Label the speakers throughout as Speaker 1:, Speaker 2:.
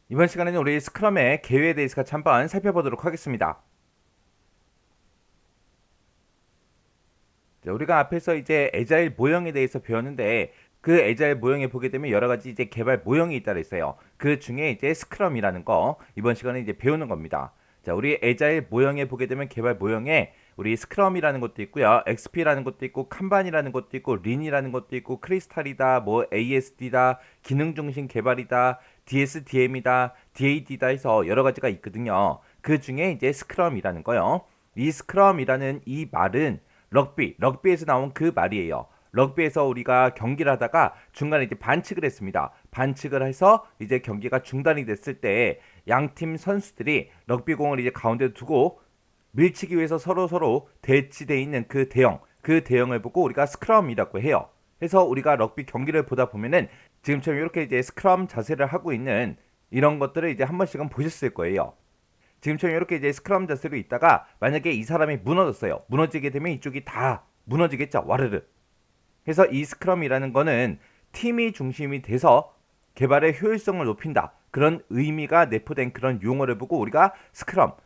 Speaker 1: 이번 시간에는 우리 스크럼의 개요에 대해서 같이 한번 살펴보도록 하겠습니다. 자, 우리가 앞에서 이제 애자일 모형에 대해서 배웠는데 그 애자일 모형에 보게 되면 여러 가지 이제 개발 모형이 있다 그랬어요. 그 중에 이제 스크럼이라는 거 이번 시간에 이제 배우는 겁니다. 자, 우리 애자일 모형에 보게 되면 개발 모형에 우리 스크럼이라는 것도 있고요. XP라는 것도 있고 칸반이라는 것도 있고 린이라는 것도 있고 크리스탈이다, 뭐 ASD다, 기능 중심 개발이다, DSDM이다, DAD다 해서 여러 가지가 있거든요. 그 중에 이제 스크럼이라는 거요. 이 스크럼이라는 이 말은 럭비에서 나온 그 말이에요. 럭비에서 우리가 경기를 하다가 중간에 이제 반칙을 했습니다. 반칙을 해서 이제 경기가 중단이 됐을 때 양팀 선수들이 럭비공을 이제 가운데 두고 밀치기 위해서 서로 대치돼 있는 그 대형을 보고 우리가 스크럼이라고 해요. 그래서 우리가 럭비 경기를 보다 보면은 지금처럼 이렇게 이제 스크럼 자세를 하고 있는 이런 것들을 이제 한 번씩은 보셨을 거예요. 지금처럼 이렇게 이제 스크럼 자세로 있다가 만약에 이 사람이 무너졌어요. 무너지게 되면 이쪽이 다 무너지겠죠. 와르르. 그래서 이 스크럼이라는 거는 팀이 중심이 돼서 개발의 효율성을 높인다. 그런 의미가 내포된 그런 용어를 보고 우리가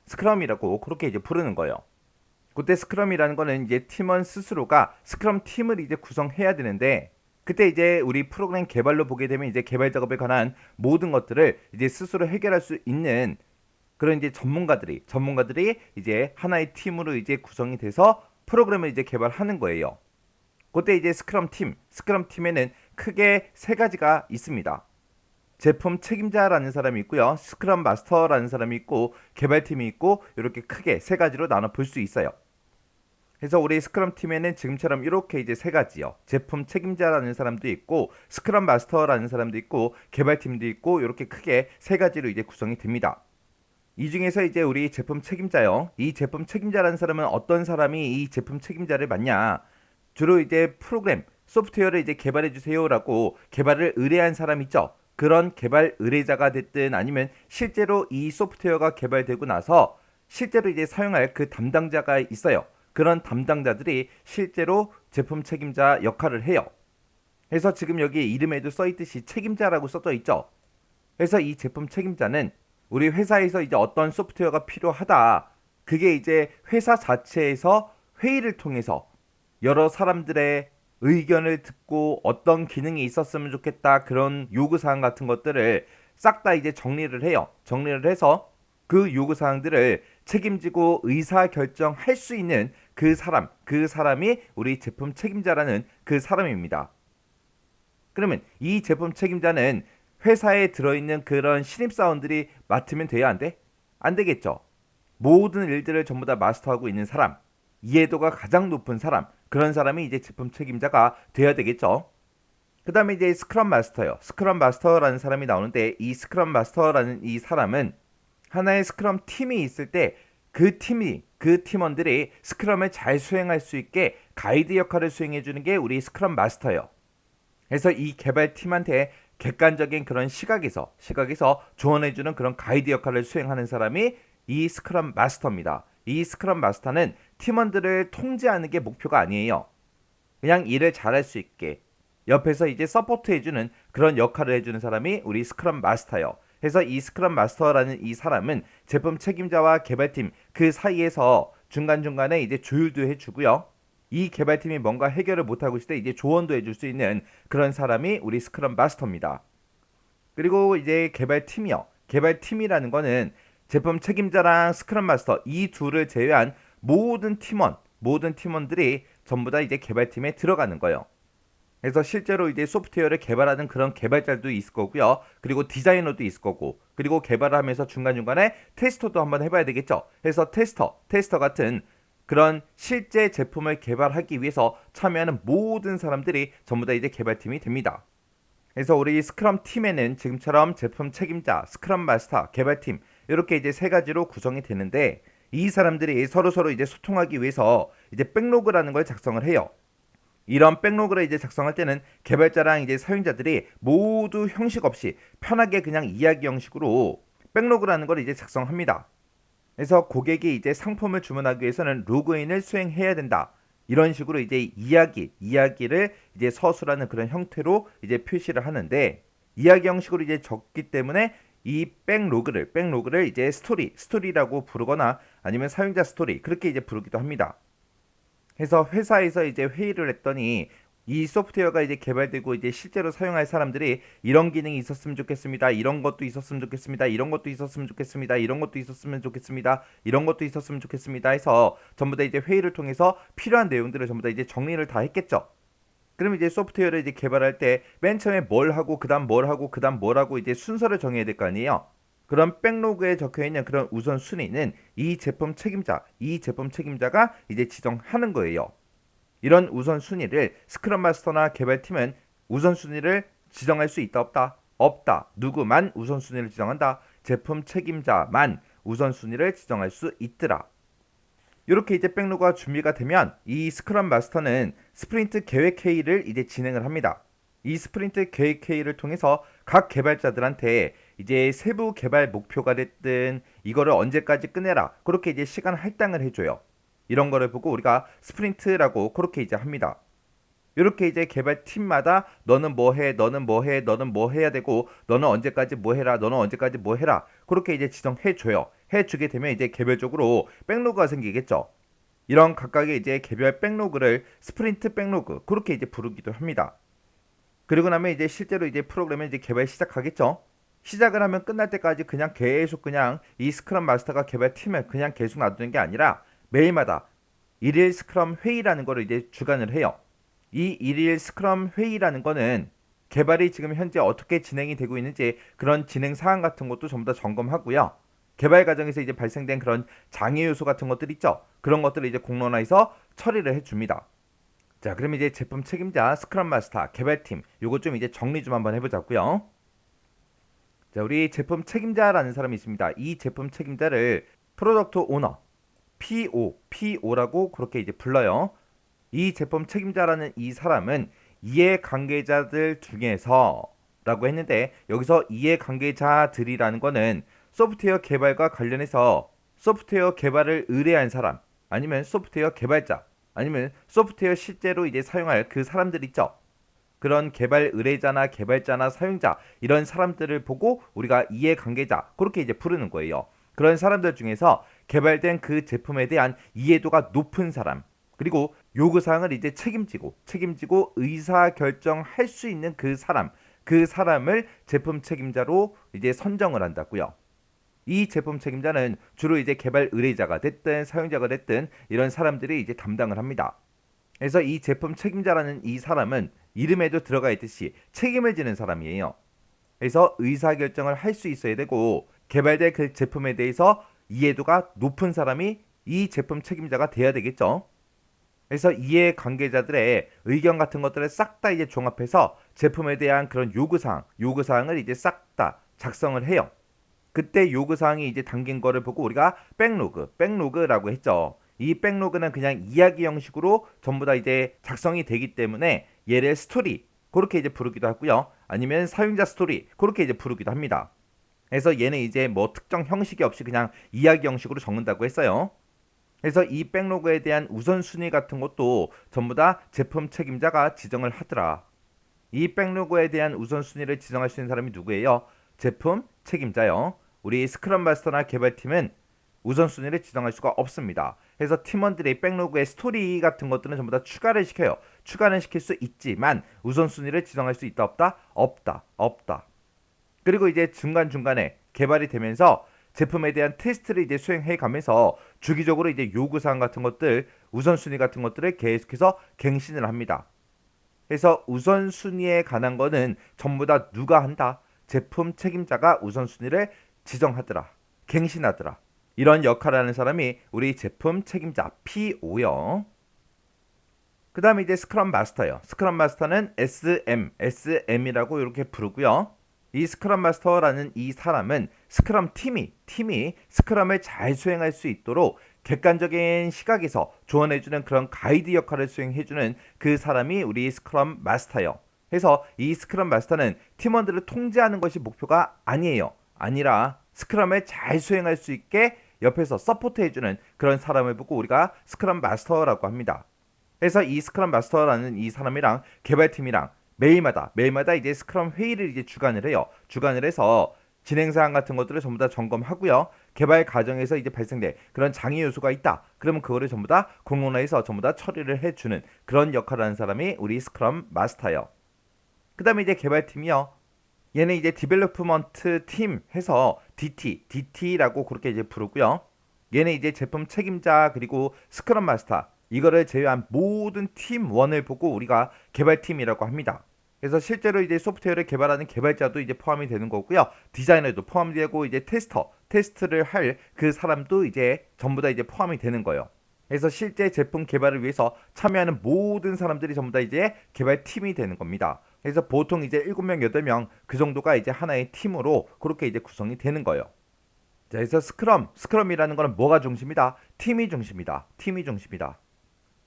Speaker 1: 스크럼이라고 그렇게 이제 부르는 거예요. 그때 스크럼이라는 거는 이제 팀원 스스로가 스크럼 팀을 이제 구성해야 되는데 그때 이제 우리 프로그램 개발로 보게 되면 이제 개발 작업에 관한 모든 것들을 이제 스스로 해결할 수 있는 그런 이제 전문가들이 이제 하나의 팀으로 이제 구성이 돼서 프로그램을 이제 개발하는 거예요. 그때 이제 스크럼 팀에는 크게 세 가지가 있습니다. 제품 책임자라는 사람이 있고요. 스크럼 마스터라는 사람이 있고 개발팀이 있고 이렇게 크게 세 가지로 나눠 볼 수 있어요. 그래서 우리 스크럼 팀에는 지금처럼 이렇게 이제 세 가지요. 제품 책임자라는 사람도 있고 스크럼 마스터라는 사람도 있고 개발팀도 있고 이렇게 크게 세 가지로 이제 구성이 됩니다. 이 중에서 이제 우리 제품 책임자요. 이 제품 책임자라는 사람은 어떤 사람이 이 제품 책임자를 맡냐? 주로 이제 프로그램, 소프트웨어를 이제 개발해 주세요라고 개발을 의뢰한 사람 있죠. 그런 개발 의뢰자가 됐든 아니면 실제로 이 소프트웨어가 개발되고 나서 실제로 이제 사용할 그 담당자가 있어요. 그런 담당자들이 실제로 제품 책임자 역할을 해요. 그래서 지금 여기 이름에도 써 있듯이 책임자라고 써져 있죠. 그래서 이 제품 책임자는 우리 회사에서 이제 어떤 소프트웨어가 필요하다. 그게 이제 회사 자체에서 회의를 통해서 여러 사람들의 의견을 듣고 어떤 기능이 있었으면 좋겠다. 그런 요구사항 같은 것들을 싹 다 이제 정리를 해요. 정리를 해서 그 요구사항들을 책임지고 의사결정할 수 있는 그 사람이 우리 제품 책임자라는 그 사람입니다. 그러면 이 제품 책임자는 회사에 들어있는 그런 신입사원들이 맡으면 돼야 안 돼? 안 되겠죠. 모든 일들을 전부 다 마스터하고 있는 사람, 이해도가 가장 높은 사람, 그런 사람이 이제 제품 책임자가 돼야 되겠죠. 그 다음에 이제 스크럼 마스터요. 스크럼 마스터라는 사람이 나오는데 이 스크럼 마스터라는 이 사람은 하나의 스크럼 팀이 있을 때 그 팀원들이 스크럼을 잘 수행할 수 있게 가이드 역할을 수행해 주는 게 우리 스크럼 마스터예요. 그래서 이 개발팀한테 객관적인 그런 시각에서 조언해주는 그런 가이드 역할을 수행하는 사람이 이 스크럼 마스터입니다. 이 스크럼 마스터는 팀원들을 통제하는 게 목표가 아니에요. 그냥 일을 잘할 수 있게 옆에서 이제 서포트해주는 그런 역할을 해주는 사람이 우리 스크럼 마스터예요. 그래서 이 스크럼 마스터라는 이 사람은 제품 책임자와 개발팀 그 사이에서 중간중간에 이제 조율도 해주고요. 이 개발팀이 뭔가 해결을 못하고 있을 때 이제 조언도 해줄 수 있는 그런 사람이 우리 스크럼 마스터입니다. 그리고 이제 개발팀이요. 개발팀이라는 거는 제품 책임자랑 스크럼 마스터 이 둘을 제외한 모든 팀원들이 전부 다 이제 개발팀에 들어가는 거예요. 그래서 실제로 이제 소프트웨어를 개발하는 그런 개발자도 있을 거고요. 그리고 디자이너도 있을 거고, 그리고 개발을 하면서 중간중간에 테스터도 한번 해봐야 되겠죠. 그래서 테스터 같은 그런 실제 제품을 개발하기 위해서 참여하는 모든 사람들이 전부 다 이제 개발팀이 됩니다. 그래서 우리 스크럼 팀에는 지금처럼 제품 책임자, 스크럼 마스터, 개발팀 이렇게 이제 세 가지로 구성이 되는데 이 사람들이 서로 이제 소통하기 위해서 이제 백로그라는 걸 작성을 해요. 이런 백로그를 이제 작성할 때는 개발자랑 이제 사용자들이 모두 형식 없이 편하게 그냥 이야기 형식으로 백로그라는 걸 이제 작성합니다. 그래서 고객이 이제 상품을 주문하기 위해서는 로그인을 수행해야 된다. 이런 식으로 이제 이야기를 이제 서술하는 그런 형태로 이제 표시를 하는데 이야기 형식으로 이제 적기 때문에 이 백로그를 이제 스토리라고 부르거나 아니면 사용자 스토리 그렇게 이제 부르기도 합니다. 해서 회사에서 이제 회의를 했더니 이 소프트웨어가 이제 개발되고 이제 실제로 사용할 사람들이 이런 기능이 있었으면 좋겠습니다. 이런 것도 있었으면 좋겠습니다. 이런 것도 있었으면 좋겠습니다. 이런 것도 있었으면 좋겠습니다. 이런 것도 있었으면 좋겠습니다. 해서 전부 다 이제 회의를 통해서 필요한 내용들을 전부 다 이제 정리를 다 했겠죠. 그럼 이제 소프트웨어를 이제 개발할 때 맨 처음에 뭘 하고 그다음 뭘 하고 그다음 뭘 하고 이제 순서를 정해야 될 거 아니에요. 그런 백로그에 적혀 있는 그런 우선순위는 이 제품 책임자가 이제 지정하는 거예요. 이런 우선순위를 스크럼 마스터나 개발팀은 우선순위를 지정할 수 있다 없다? 없다. 누구만 우선순위를 지정한다. 제품 책임자만 우선순위를 지정할 수 있더라. 이렇게 이제 백로그가 준비가 되면 이 스크럼 마스터는 스프린트 계획 회의를 이제 진행을 합니다. 이 스프린트 계획 회의를 통해서 각 개발자들한테 이제 세부 개발 목표가 됐든 이거를 언제까지 끝내라 그렇게 이제 시간 할당을 해줘요. 이런 거를 보고 우리가 스프린트라고 그렇게 이제 합니다. 이렇게 이제 개발팀마다 너는 뭐 해, 너는 뭐 해, 너는 뭐 해야 되고 너는 언제까지 뭐 해라, 너는 언제까지 뭐 해라 그렇게 이제 지정해줘요. 해주게 되면 이제 개별적으로 백로그가 생기겠죠. 이런 각각의 이제 개별 백로그를 스프린트 백로그 그렇게 이제 부르기도 합니다. 그리고 나면 이제 실제로 이제 프로그램을 이제 개발 시작하겠죠. 시작을 하면 끝날 때까지 그냥 계속 그냥 이 스크럼 마스터가 개발팀을 그냥 계속 놔두는 게 아니라 매일마다 일일 스크럼 회의라는 거를 이제 주관을 해요. 이 일일 스크럼 회의라는 거는 개발이 지금 현재 어떻게 진행이 되고 있는지 그런 진행 사항 같은 것도 전부 다 점검하고요. 개발 과정에서 이제 발생된 그런 장애 요소 같은 것들 있죠. 그런 것들을 이제 공론화해서 처리를 해줍니다. 자, 그럼 이제 제품 책임자, 스크럼 마스터, 개발팀 요거 좀 이제 정리 좀 한번 해보자고요. 자, 우리 제품 책임자라는 사람이 있습니다. 이 제품 책임자를 프로덕트 오너, PO라고 그렇게 이제 불러요. 이 제품 책임자라는 이 사람은 이해관계자들 중에서 라고 했는데 여기서 이해관계자들이라는 거는 소프트웨어 개발과 관련해서 소프트웨어 개발을 의뢰한 사람 아니면 소프트웨어 개발자 아니면 소프트웨어 실제로 이제 사용할 그 사람들 있죠. 그런 개발 의뢰자나 개발자나 사용자 이런 사람들을 보고 우리가 이해관계자 그렇게 이제 부르는 거예요. 그런 사람들 중에서 개발된 그 제품에 대한 이해도가 높은 사람 그리고 요구사항을 이제 책임지고 의사결정할 수 있는 그 사람을 제품 책임자로 이제 선정을 한다고요. 이 제품 책임자는 주로 이제 개발 의뢰자가 됐든 사용자가 됐든 이런 사람들이 이제 담당을 합니다. 그래서 이 제품 책임자라는 이 사람은 이름에도 들어가 있듯이 책임을 지는 사람이에요. 그래서 의사결정을 할 수 있어야 되고 개발된 그 제품에 대해서 이해도가 높은 사람이 이 제품 책임자가 돼야 되겠죠. 그래서 이해관계자들의 의견 같은 것들을 싹 다 이제 종합해서 제품에 대한 그런 요구사항을 이제 싹 다 작성을 해요. 그때 요구사항이 이제 담긴 거를 보고 우리가 백로그라고 했죠. 이 백로그는 그냥 이야기 형식으로 전부 다 이제 작성이 되기 때문에 얘를 스토리 그렇게 이제 부르기도 하고요. 아니면 사용자 스토리 그렇게 이제 부르기도 합니다. 그래서 얘는 이제 뭐 특정 형식이 없이 그냥 이야기 형식으로 적는다고 했어요. 그래서 이 백로그에 대한 우선순위 같은 것도 전부 다 제품 책임자가 지정을 하더라. 이 백로그에 대한 우선순위를 지정할 수 있는 사람이 누구예요? 제품 책임자요. 우리 스크럼 마스터나 개발팀은 우선순위를 지정할 수가 없습니다. 그래서 팀원들이 백로그의 스토리 같은 것들은 전부 다 추가를 시켜요. 추가는 시킬 수 있지만 우선순위를 지정할 수 있다 없다? 없다. 그리고 이제 중간중간에 개발이 되면서 제품에 대한 테스트를 이제 수행해 가면서 주기적으로 이제 요구사항 같은 것들, 우선순위 같은 것들을 계속해서 갱신을 합니다. 그래서 우선순위에 관한 거는 전부 다 누가 한다? 제품 책임자가 우선순위를 지정하더라. 갱신하더라. 이런 역할을 하는 사람이 우리 제품 책임자 PO요. 그 다음에 이제 스크럼 마스터요. 스크럼 마스터는 SM이라고 이렇게 부르고요. 이 스크럼 마스터라는 이 사람은 스크럼 팀이 스크럼을 잘 수행할 수 있도록 객관적인 시각에서 조언해주는 그런 가이드 역할을 수행해주는 그 사람이 우리 스크럼 마스터요. 그래서 이 스크럼 마스터는 팀원들을 통제하는 것이 목표가 아니에요. 아니라 스크럼을 잘 수행할 수 있게 옆에서 서포트해주는 그런 사람을 보고 우리가 스크럼 마스터라고 합니다. 그래서 이 스크럼 마스터라는 이 사람이랑 개발팀이랑 매일마다 이제 스크럼 회의를 이제 주관을 해요. 주관을 해서 진행 사항 같은 것들을 전부 다 점검하고요. 개발 과정에서 이제 발생된 그런 장애 요소가 있다. 그러면 그거를 전부 다 공론화해서 전부 다 처리를 해주는 그런 역할을 하는 사람이 우리 스크럼 마스터예요. 그 다음에 이제 개발팀이요. 얘는 이제 디벨로프먼트 팀 해서 DT라고 그렇게 이제 부르고요. 얘는 이제 제품 책임자 그리고 스크럼 마스터 이거를 제외한 모든 팀원을 보고 우리가 개발팀이라고 합니다. 그래서 실제로 이제 소프트웨어를 개발하는 개발자도 이제 포함이 되는 거고요. 디자이너도 포함이 되고 이제 테스트를 할 그 사람도 이제 전부 다 이제 포함이 되는 거예요. 그래서 실제 제품 개발을 위해서 참여하는 모든 사람들이 전부 다 이제 개발팀이 되는 겁니다. 그래서 보통 이제 7명, 8명 그 정도가 이제 하나의 팀으로 그렇게 이제 구성이 되는 거예요. 자, 그래서 스크럼이라는 거는 뭐가 중심이다? 팀이 중심이다. 팀이 중심이다.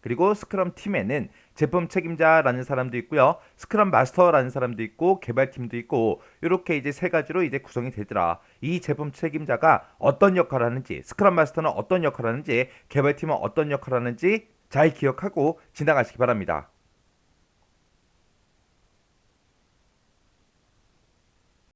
Speaker 1: 그리고 스크럼 팀에는 제품 책임자라는 사람도 있고요. 스크럼 마스터라는 사람도 있고 개발팀도 있고 이렇게 이제 세 가지로 이제 구성이 되더라. 이 제품 책임자가 어떤 역할을 하는지, 스크럼 마스터는 어떤 역할을 하는지, 개발팀은 어떤 역할을 하는지 잘 기억하고 지나가시기 바랍니다.